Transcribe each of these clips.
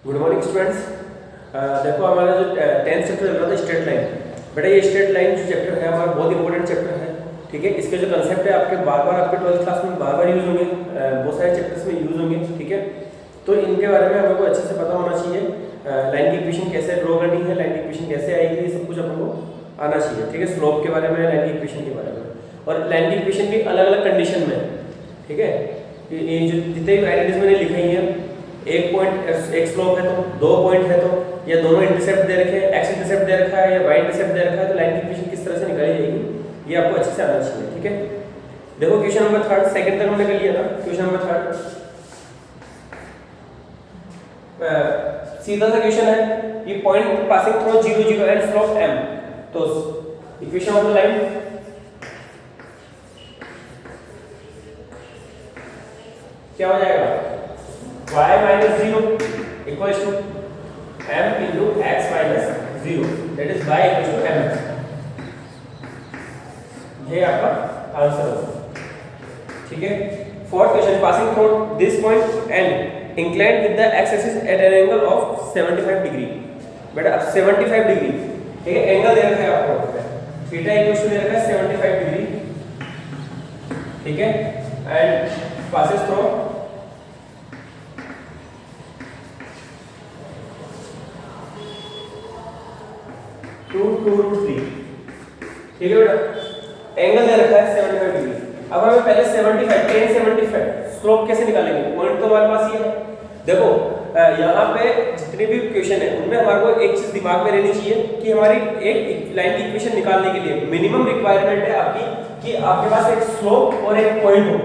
Good morning students. देखो हमारा जो 10th चैप्टर चल रहा था स्ट्रेट लाइन। बेटा ये स्ट्रेट लाइन जो चैप्टर है हमारा बहुत इंपॉर्टेंट चैप्टर है, ठीक है। इसके जो कंसेप्ट है आपके बार बार आपके 12th क्लास में बार बार यूज होंगे, बहुत सारे चैप्टर्स में यूज होंगे, ठीक है। तो इनके बारे में हमको अच्छे से पता होना चाहिए। लाइन की इक्वेशन कैसे ड्रॉ करनी है, लाइन की इक्वेशन कैसे आएगी, ये सब कुछ हमको आना चाहिए, ठीक है। स्लोप के बारे में, लाइन की इक्वेशन के बारे में, और लाइन की इक्वेशन भी अलग अलग कंडीशन में, ठीक है। ये जो जितने भी आइडेंटिटीज मैंने लिखाई हैं, एक पॉइंट एक स्लोप है तो, दो पॉइंट है तो, या दोनों इंटरसेप्ट दे रखे हैं, एक्स इंटरसेप्ट दे रखा है या वाई इंटरसेप्ट दे रखा है, तो लाइन की इक्वेशन किस तरह से निकाली जाएगी ये आपको अच्छे से आना चाहिए, ठीक है। देखो क्वेश्चन नंबर 3 सेकंड तक हमने कर लिया था। क्वेश्चन नंबर 3 सीधा सा क्वेश्चन है, ये point passing through 0 0 and slope m। तो इक्वेशन ऑफ द लाइन क्या हो जाएगा, y minus 0 equals to m into x minus 0, that is y equals to mx। ये आपका आंसर होगा, ठीक है। Fourth question, passing through this point n inclined with the x axis at an angle of 75 degree. बेटा अब 75 degree, ठीक है, angle दे रखा है आपको, थीटा इक्वल्स टू दे रखा है 75 डिग्री, ठीक है। एंड पासेस थ्रू 2√3, ठीक है बेटा। एंगल दे रखा है 75 डिग्री। अब हमें पहले 75 tan 75 स्लोप कैसे निकालेंगे, पॉइंट तो हमारे पास ये है। देखो यहाँ पे जितने भी क्वेश्चन है उनमें हमारे को एक चीज दिमाग में रहनी चाहिए कि हमारी एक लाइन की इक्वेशन निकालने के लिए मिनिमम रिक्वायरमेंट है आपकी कि आपके पास एक स्लोप और एक पॉइंट हो,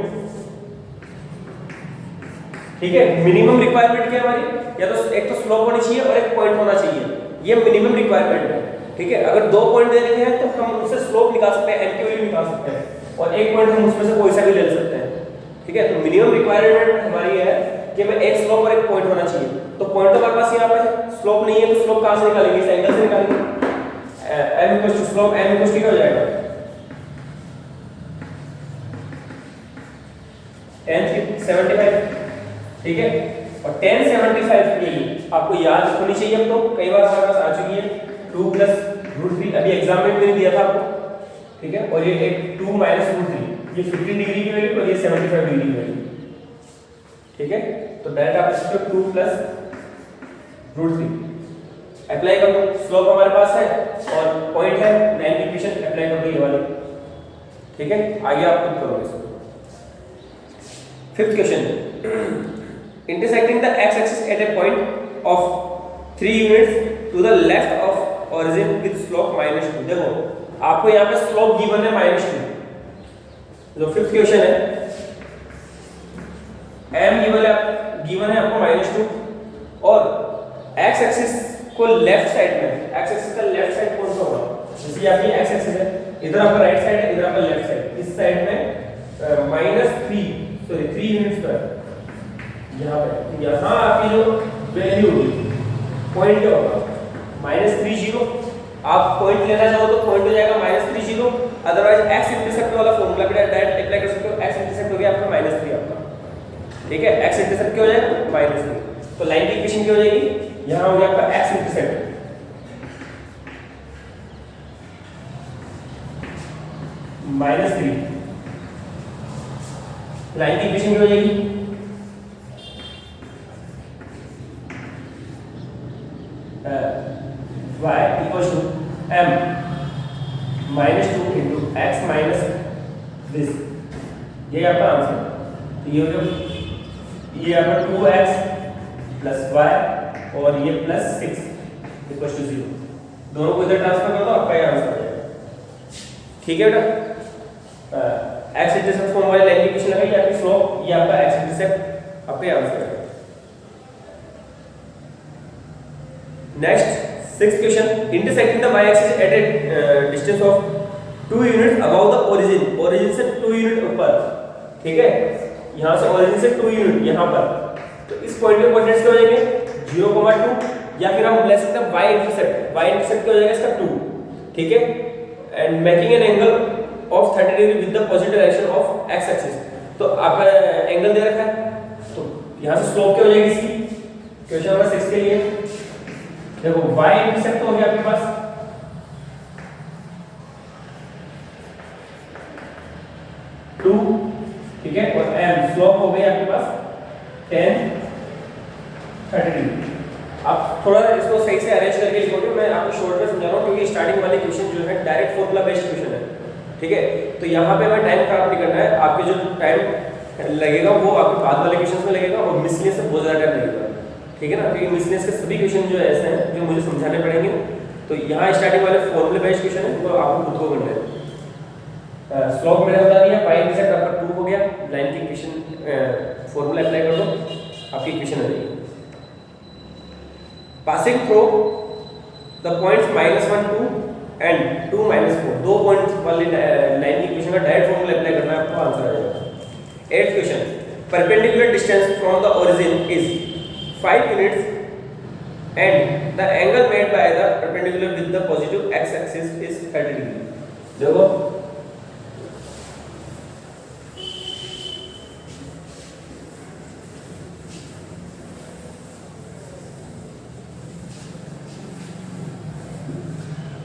ठीक है। मिनिमम रिक्वायरमेंट क्या है हमारी, या तो एक तो स्लोप होनी चाहिए और एक पॉइंट होना चाहिए, ये मिनिमम रिक्वायरमेंट है, ठीक है। अगर दो पॉइंट दे रखे हैं तो हम उससे स्लोप निकाल सकते हैं, n की वैल्यू निकाल सकते हैं, और एक पॉइंट हम उसमें से कोई सा भी ले सकते हैं, ठीक है। तो मिनिमम रिक्वायरमेंट हमारी है कि हमें एक स्लोप और एक पॉइंट होना चाहिए। तो पॉइंट तो हमारे पास यहाँ पे है, स्लोप नहीं है तो स्लोप कहाँ से निकालेंगे, इस एंगल से निकालेंगे। m equals to slope m equals to क्या हो जाएगा, tan 75, ठीक है। और tan 75 की आपको याद होनी चाहिए, अब तो कई बार हमारे पास आ चुकी है 2 + √3, अभी एग्जाम में मैंने दिया था आपको, ठीक है। और ये एक 2 - √3, ये 15 डिग्री की वैल्यू और ये 75 डिग्री की वैल्यू, ठीक है। तो डायरेक्ट आप इसको 2 + √3 अप्लाई कर दो। स्लोप हमारे पास है और पॉइंट है, लाइन की इक्वेशन अप्लाई कर दो ये वाली, ठीक है। आगे आप खुद करोगे इसको। Fifth question, intersecting the x axis at a point of 3 units to the left of origin with slope -2। देखो आपको यहाँ पे स्लोप गिवन है -2। जो फिफ्थ क्वेश्चन है, m गिवन है आपको -2, और x एक्सिस को लेफ्ट साइड में, x एक्सिस का लेफ्ट साइड कौन सा होगा, जैसे आपकी x एक्सिस है, इधर आपका राइट साइड है, इधर आपका लेफ्ट साइड, इस साइड में -3 यूनिट्स पर यहाँ पे, यहाँ आपकी जो वैल्यू होगी पॉइंट क्या होगा, -30। आप पॉइंट लेना चाहो तो पॉइंट हो जाएगा -30, अदरवाइज x इंटरसेप्ट वाला फॉर्मूला भी डायरेक्ट अप्लाई कर सकते हो। x इंटरसेप्ट हो गया आपका -3 आपका, ठीक है। x इंटरसेप्ट क्या हो जाएगा, -3। तो लाइन की इक्वेशन क्या हो जाएगी, यहाँ हो गया आपका x इंटरसेप्ट -3, लाइन की इक्वेशन क्या हो जाएगी, y equals to m -2 into x minus this, ये आपका आंसर। तो ये हो गया, ये आपका 2x + y और ये +6 equals to 0। दोनों को इधर ट्रांसफर कर दो, आपका ये आंसर आ जाएगा, ठीक है बेटा। x इंटरसेप्ट फॉर्म वाली लाइन की इक्वेशन लगाई, ये आपकी स्लोप, ये आपका x इंटरसेप्ट, आपका ये आंसर है। Next sixth question, intersecting the y axis at A distance of 2 units above the origin, origin से 2 यूनिट ऊपर, ठीक है। यहाँ से ओरिजिन से 2 यूनिट यहाँ पर, तो इस पॉइंट के कोऑर्डिनेट्स क्या हो जाएंगे, 0,2, या फिर हम ले सकते हैं y इंटरसेप्ट क्या हो जाएगा इसका 2, ठीक है। And making an angle of 30 degree with the positive direction of x axis. तो आपका एंगल दे रखा है, तो यहाँ से स्लोप क्या हो जाएगी इसकी क्वेश्चन नंबर 6 के लिए देखो y इंटरसेप्ट हो गया आपके पास 2, ठीक है, और m स्लोप हो गई आपके पास 10 30 डिग्री। आप थोड़ा इसको सही से अरेंज करके लिखोगे, मैं आपको शॉर्ट में समझा रहा हूँ क्योंकि स्टार्टिंग वाले क्वेश्चन जो है डायरेक्ट फॉर्मूला बेस्ड क्वेश्चन है, ठीक है। तो यहाँ पे हमें टाइम खराब नहीं करना है, आपके जो टाइम लगेगा वो आपके बाद वाले क्वेश्चन में लगेगा और मिसलेनियस से बहुत ज़्यादा टाइम लगेगा, ठीक है ना, क्योंकि मिसलेनियस के सभी क्वेश्चन जो ऐसे हैं जो मुझे समझाने पड़ेंगे। तो यहाँ स्टार्टिंग वाले फॉर्मूले बेस्ड क्वेश्चन है वो आपको खुद को करना है। स्लोप मैंने बता दिया, y इंटरसेप्ट आपका 2 हो गया, लाइन की इक्वेशन फॉर्मूला अप्लाई कर दो, आपकी इक्वेशन आ जाएगी। Passing through the points -1 2 and 2 -4, दो पॉइंट्स वाली लाइन की इक्वेशन का डायरेक्ट फॉर्मूला अप्लाई करना है, आपको आंसर आ जाएगा। 8th question, perpendicular distance from the origin is 5 units and the angle made by the perpendicular with the positive x axis is 30 degree. देखो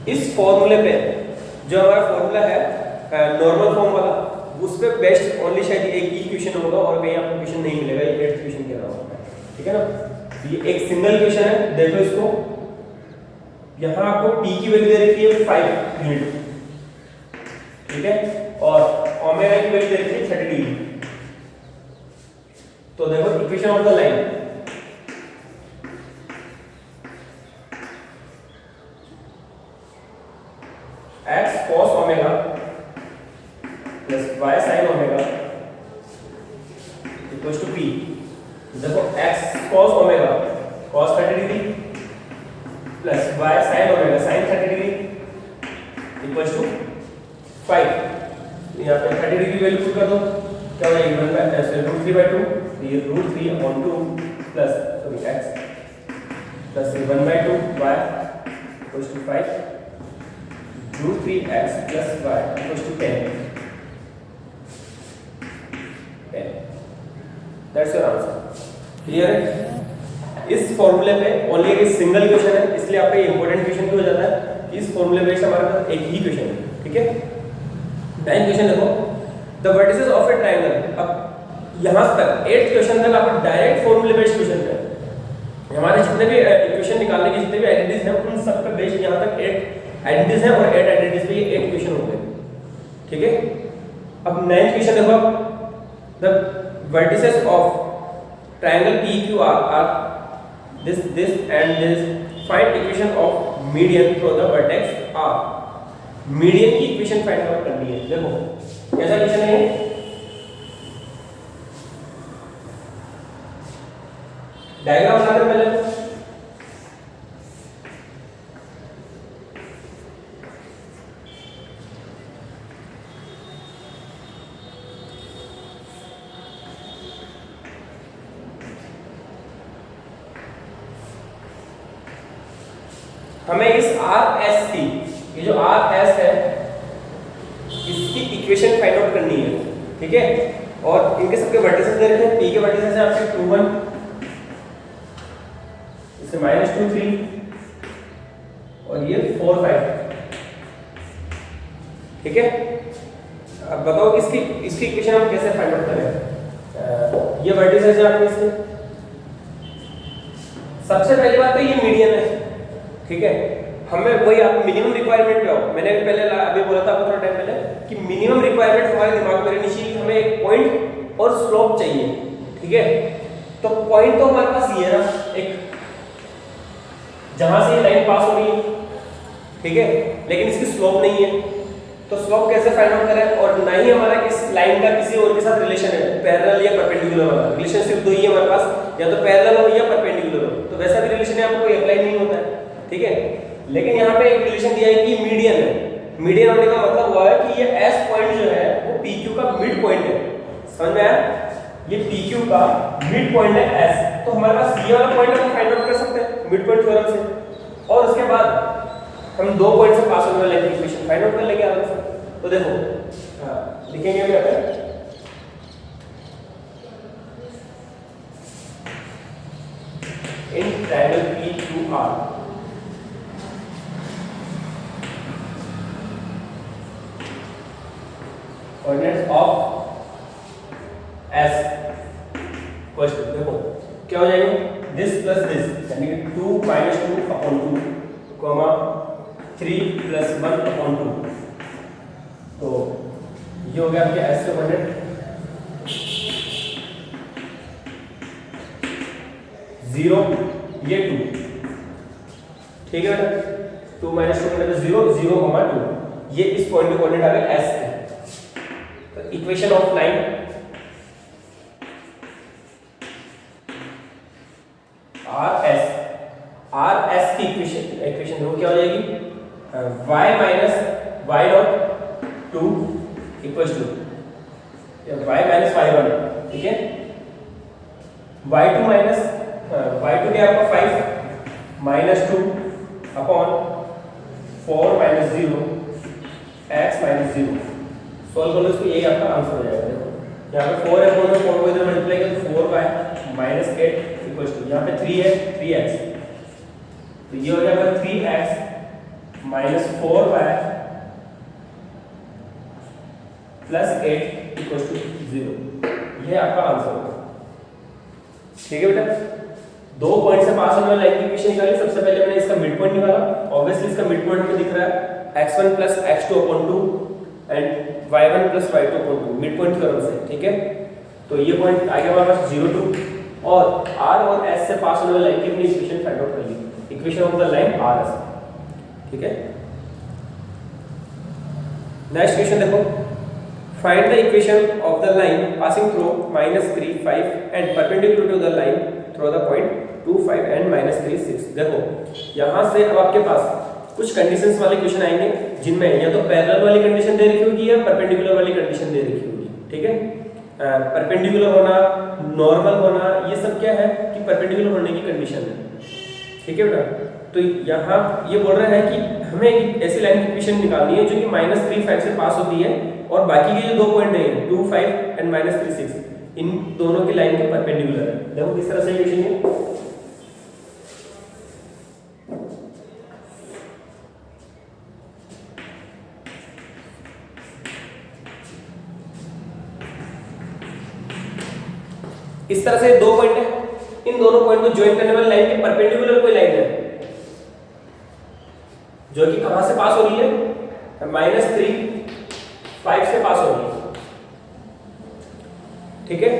इस फॉर्मूले पे जो हमारा फॉर्मूला है नॉर्मल फॉर्म वाला, उस पे बेस्ट ओनली शायद एक ही क्वेश्चन होगा और कहीं आपको क्वेश्चन नहीं मिलेगा, ये 8th क्वेश्चन के अलावा, ठीक है ना। ये एक सिंगल क्वेश्चन है, देखो इसको, यहाँ आपको p की वैल्यू दे रखी है 5 यूनिट, ठीक है, और ओमेगा की वैल्यू दे रखी है 30 डिग्री। तो देखो equation of the line, x cos omega plus y sin omega equals to p। देखो x cos omega cos 30 degree plus y sin omega sin 30 degree equals to 5। यहाँ पे 30 डिग्री वैल्यू पुट कर दो, क्या हो जाएगी √3/2, ये √3/2 plus sorry x plus 1/2 y equals to 5 √3x plus y equals to 10. That's your answer. Clear है? इस फॉर्मूले पे ओनली एक सिंगल क्वेश्चन है, इसलिए आपका ये इंपॉर्टेंट क्वेश्चन भी हो जाता है। इस फॉर्मूले पे हमारे पास एक ही क्वेश्चन है, ठीक है। 9th क्वेश्चन देखो, the vertices of A triangle. अब यहाँ तक 8th क्वेश्चन तक आपको डायरेक्ट फॉर्मूले बेस्ड क्वेश्चन है। हमारे जितने भी इक्वेशन निकालने की जितने भी आइडेंटिटीज हैं उन सब पे बेस्ड यहाँ तक 8 आइडेंटिटीज है और 8 आइडेंटिटीज पे ये 8 क्वेश्चन हो गए, ठीक है। अब 9th क्वेश्चन देखो, the vertices of triangle PQR are this and this, find equation of median through the vertex R। Median की इक्वेशन फाइंड आउट करनी है। देखो कैसा क्वेश्चन है, डायग्राम बना दो पहले। हमें इस RS की, ये जो RS है इसकी इक्वेशन फाइंड आउट करनी है, ठीक है। और इनके सबके वर्टिसेस दे रखे हैं, P के वर्टिसेस है आपके 2 1, इससे -2 3 और ये 4 5, ठीक है। अब बताओ इसकी इक्वेशन हम कैसे फाइंड आउट करें। ये वर्टिसेस है आपके इसके, सबसे पहली बात तो ये मीडियन है, ठीक है। हमें वही आप मिनिमम रिक्वायरमेंट पे आओ, मैंने पहले अभी बोला था आपको थोड़ा टाइम पहले कि मिनिमम रिक्वायरमेंट हमारे दिमाग में रहनी चाहिए, हमें एक पॉइंट और स्लोप चाहिए, ठीक है। तो पॉइंट तो हमारे पास ये है ना, एक जहां से ये लाइन पास हो रही है, ठीक है, लेकिन इसकी स्लोप नहीं है। तो स्लोप कैसे फाइंड आउट करें, और ना ही हमारा इस लाइन का किसी और के साथ रिलेशन है, पैरेलल या परपेंडिकुलर वाला रिलेशन सिर्फ दो ही है हमारे पास, या तो पैरेलल हो या परपेंडिकुलर हो। तो वैसा भी रिलेशन है आपको कोई अप्लाई नहीं होता है, ठीक है। लेकिन यहाँ पे एक रिलेशन दिया है कि मीडियन है। मीडियन होने का मतलब हुआ है कि ये S पॉइंट जो है वो PQ का मिड पॉइंट है, समझ में आया। ये PQ का मिड पॉइंट है S, तो हमारे पास ये वाला पॉइंट हम फाइंड आउट कर सकते हैं मिड पॉइंट थ्योरम से, और उसके बाद हम दो पॉइंट से पास होने वाले इक्वेशन फाइंड आउट कर लेंगे आराम से। तो देखो लिखेंगे हम यहाँ पे R. Coordinates of S question देखो क्या हो जाएगा, दिस प्लस दिस यानी कि 2 minus 2 upon 2 comma 3 plus 1 upon 2, तो ये हो गया आपके एस के कोऑर्डिनेट 0 ये 2, ठीक है बेटा, 2 माइनस 2 मतलब 0 0 कॉमा 2, ये इस पॉइंट के कोऑर्डिनेट आ गए एस के। तो equation of line R S की इक्वेशन देखो क्या हो जाएगी, y minus y dot 2 equals to y minus y1, ठीक है, y2 माइनस y2 क्या आपका 5 minus 2 upon 4 minus 0 x minus 0, solve कर लो इसको, यही आपका आंसर हो जाएगा। देखो यहाँ पे 4 है, 4 को इधर मल्टीप्लाई करें तो 4y माइनस 8 इक्वल्स टू यहाँ पे 3 है 3x, तो ये हो जाएगा 3x minus 4y plus 8 equals to 0, ये आपका आंसर होगा। ठीक है बेटा, दो पॉइंट से पास होने वाली लाइन की इक्वेशन निकाली। सबसे पहले मैंने इसका मिड पॉइंट निकाला, ऑब्वियसली इसका मिड पॉइंट हमें दिख रहा है x1 plus x2 upon 2 and y1 plus y2 upon 2 mid point theorem से, ठीक है। तो ये पॉइंट आ गया हमारे पास 0 2 और r और s से पास होने वाली लाइन की अपनी इक्वेशन फाइंड आउट कर ली, equation of the line r s, ठीक है। नेक्स्ट क्वेश्चन देखो, find the equation of the line passing through -3 5 एंड perpendicular to the line through the point 2 5 and -3 6। देखो यहां से अब आपके पास कुछ कंडीशंस वाले क्वेश्चन आएंगे जिनमें या तो पैरेलल वाली कंडीशन दे रखी होगी या परपेंडिकुलर वाली कंडीशन दे रखी होगी, ठीक है। परपेंडिकुलर होना, नॉर्मल होना, ये सब क्या है कि परपेंडिकुलर होने की कंडीशन है, ठीक है बेटा। तो यहाँ ये बोल रहे हैं कि हमें एक ऐसी लाइन की इक्वेशन निकालनी है जो कि -3 5 से पास होती है और बाकी के जो दो पॉइंट है 2 5 एंड -3 6 इन दोनों की लाइन के परपेंडिकुलर है। देखो किस तरह से इक्वेशन है, इस तरह से दो पॉइंट है, इन दोनों पॉइंट को ज्वाइन करने वाली लाइन के परपेंडिकुलर कोई लाइन है जो कि कहां से पास हो रही है, -3 5 से पास हो रही है, ठीक है।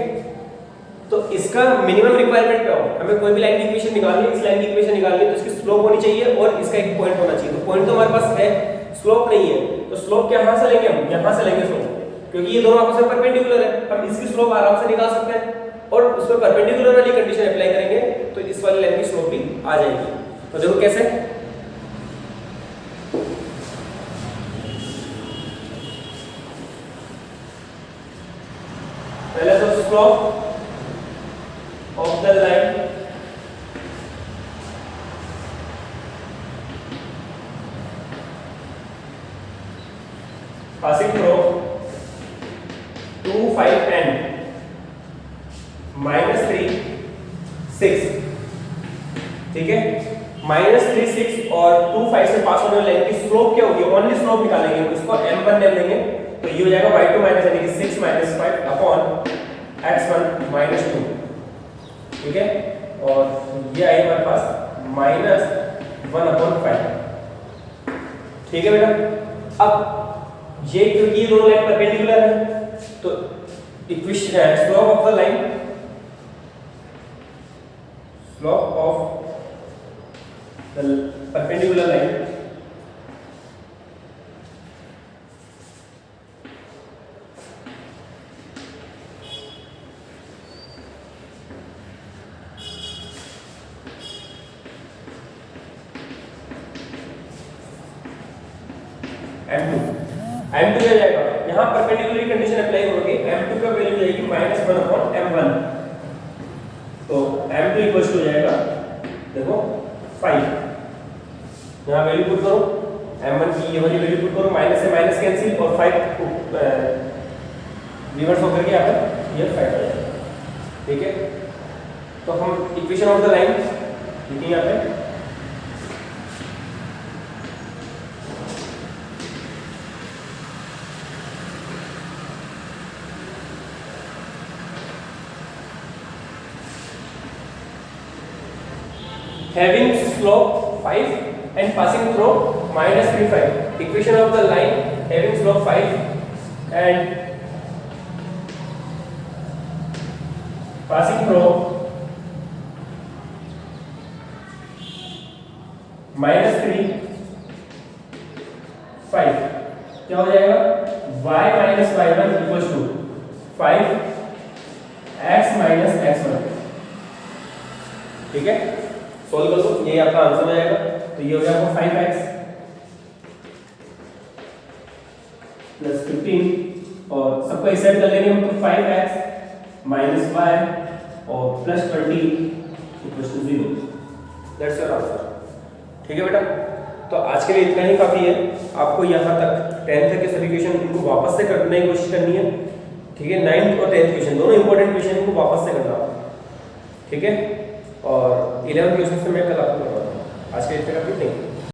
तो इसका मिनिमम रिक्वायरमेंट क्या हो, हमें कोई भी लाइन की इक्वेशन निकालनी है, इस लाइन की इक्वेशन निकालनी है तो इसकी स्लोप होनी चाहिए और इसका एक पॉइंट होना चाहिए। तो पॉइंट तो हमारे पास है, स्लोप नहीं है, तो स्लोप कहां से लेंगे, हम यहां से लेंगे स्लोप, क्योंकि ये दोनों आपस में परपेंडिकुलर है, हम इसकी स्लोप आराम से निकाल सकते हैं और उस पर परपेंडिकुलर वाली कंडीशन अप्लाई करेंगे तो इस वाली लाइन की स्लोप भी आ जाएगी। तो देखो कैसे, पहले तो slope of the line passing through 2 5 and -3 6, ठीक है। -3 6 और 2 5 से पास होने वाली लाइन की स्लोप क्या होगी, ओनली स्लोप निकालेंगे, इसको m1 ले लेंगे, तो ये हो जाएगा y2 माइनस यानी कि 6 - 5 अपॉन x1 -2, ठीक है। और ये आएगा हमारे पास -1/5, ठीक है बेटा। अब ये क्योंकि ये दोनों लाइन परपेंडिकुलर है तो equation slope of the line, slope of the perpendicular line m2 क्या जाएगा, यहाँ परपेंडिकुलर कंडीशन अप्लाई होगी, m2 का वैल्यू जाएगी -1/m1, तो m2 इक्वल्स हो जाएगा देखो 5, यहाँ वैल्यू पुट करो, m1 की ये वाली वैल्यू पुट करो, माइनस से माइनस कैंसिल और 5 रिवर्स होकर के यहाँ पर ये 5 आ जाएगा, ठीक है। तो हम इक्वेशन ऑफ द लाइन लिखेंगे यहाँ पे having slope 5 and passing through minus 3 5. Equation of the line having slope 5 and passing through minus 3 5, क्या हो जाएगा y minus y1 equal to 5 x minus x1। ठीक है, सोल्व कर दो, ये आपका आंसर हो जाएगा। तो ये हो जाएगा 5x प्लस 15 और सबको एक साइड कर लेंगे हम, तो 5x माइनस y और plus 20 equal to 0। That's your answer. ठीक है बेटा, तो आज के लिए इतना ही काफ़ी है। आपको यहाँ तक 10th के सभी क्वेश्चन इनको वापस से करने की कोशिश करनी है। ठीक है, 9th और 10th क्वेश्चन दोनों इंपॉर्टेंट क्वेश्चन इनको वापस से करना होगा। ठीक है, और 11th क्वेश्चन से मैं कल आपको करवाता हूँ। आज के लिए इतना काफ़ी, थैंक यू।